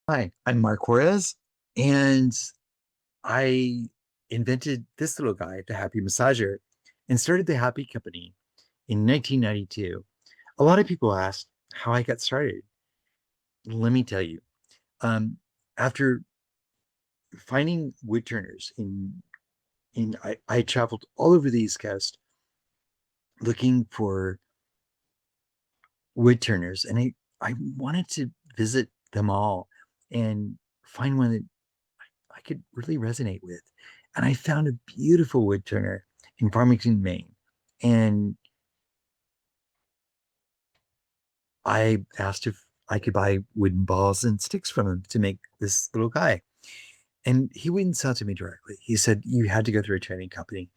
Hi, I'm Mark Juarez, and I invented this little guy, the Happy Massager, and started the Happy Company in 1992. A lot of people ask how I got started. Let me tell you. Um, After finding wood turners I traveled all over the East Coast looking for wood turners, and I wanted to visit them all and find one that I could really resonate with. And I found a beautiful wood turner in Farmington, Maine. And I asked if I could buy wooden balls and sticks from him to make this little guy. And he wouldn't sell to me directly. He said, you had to go through a training company.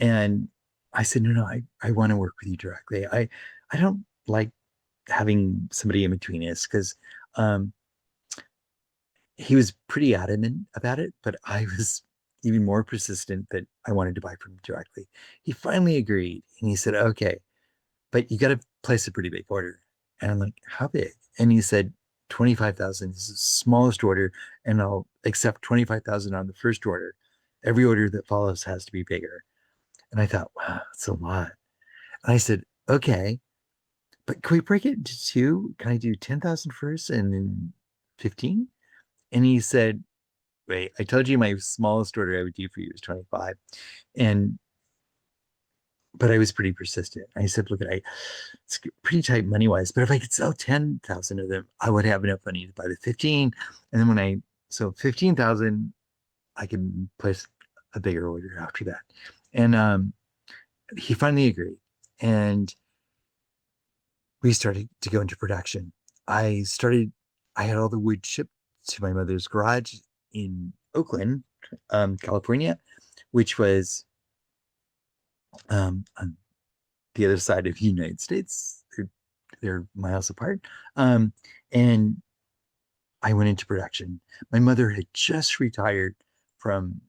And I said, no, I want to work with you directly. I don't like having somebody in between us because um, he was pretty adamant about it, but I was even more persistent that I wanted to buy from him directly. He finally agreed and he said, okay, but you got to place a pretty big order. And I'm like, how big? And he said, 25,000 is the smallest order, and I'll accept 25,000 on the first order. Every order that follows has to be bigger. And I thought, wow, that's a lot. And I said, okay, but can we break it into two? Can I do 10,000 first and then 15? And he said, wait, I told you my smallest order I would do for you is 25. And but I was pretty persistent. I said, look, it's pretty tight money wise, but if I could sell 10,000 of them, I would have enough money to buy the 15. And then so 15,000, I can place a bigger order after that. And he finally agreed. And we started to go into production. I started, I had all the wood shipped to my mother's garage in Oakland, California, which was on the other side of the United States. They're miles apart. Um, and I went into production. My mother had just retired from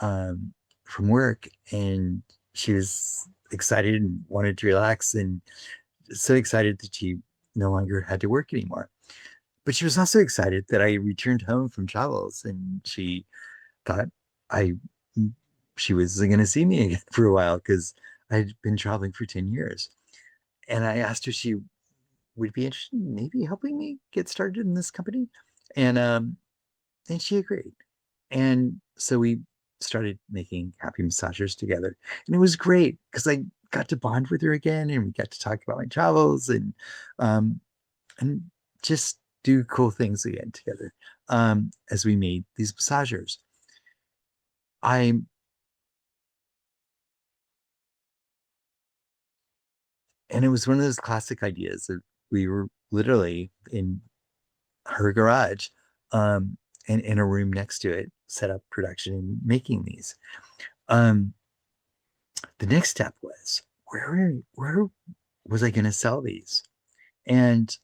um, from work, and she was excited and wanted to relax, and so excited that she no longer had to work anymore. But she was also excited that I returned home from travels, and she thought I she was going to see me again for a while because I'd been traveling for 10 years. And I asked her if she would be interested in maybe helping me get started in this company. And and she agreed. And so we started making happy massagers together. And it was great because I got to bond with her again and we got to talk about my travels um and just do cool things again together as we made these massagers. I and it was one of those classic ideas that we were literally in her garage and in a room next to it, set up production and making these. Um, the next step was where was I going to sell these? And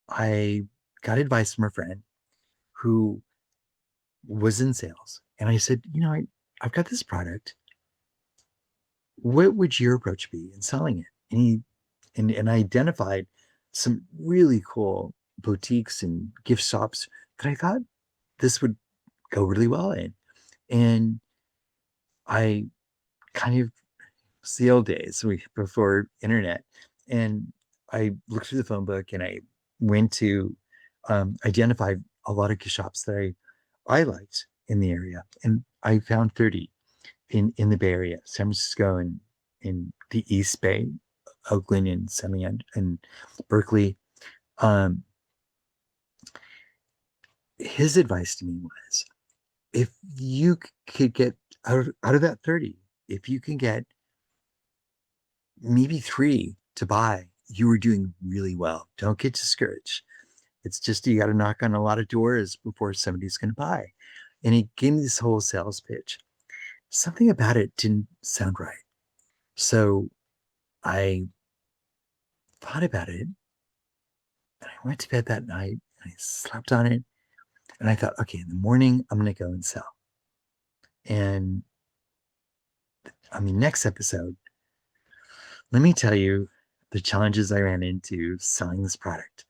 I got advice from a friend who was in sales. And I said, I've got this product. What would your approach be in selling it? And I identified some really cool boutiques and gift shops that I thought this would go really well in. And I kind of it's the old days before internet, and I looked through the phone book and I went to identify a lot of gift shops that I liked in the area, and I found 30 in the Bay Area, San Francisco, and in the East Bay, Oakland, and and Berkeley. Um, his advice to me was, if you could get out of that 30, if you can get maybe three to buy, you were doing really well. Don't get discouraged. It's just you got to knock on a lot of doors before somebody's going to buy. And he gave me this whole sales pitch. Something about it didn't sound right. So I thought about it and I went to bed that night and I slept on it. And I thought, okay, in the morning, I'm going to go and sell. And on the next episode, let me tell you, the challenges I ran into selling this product.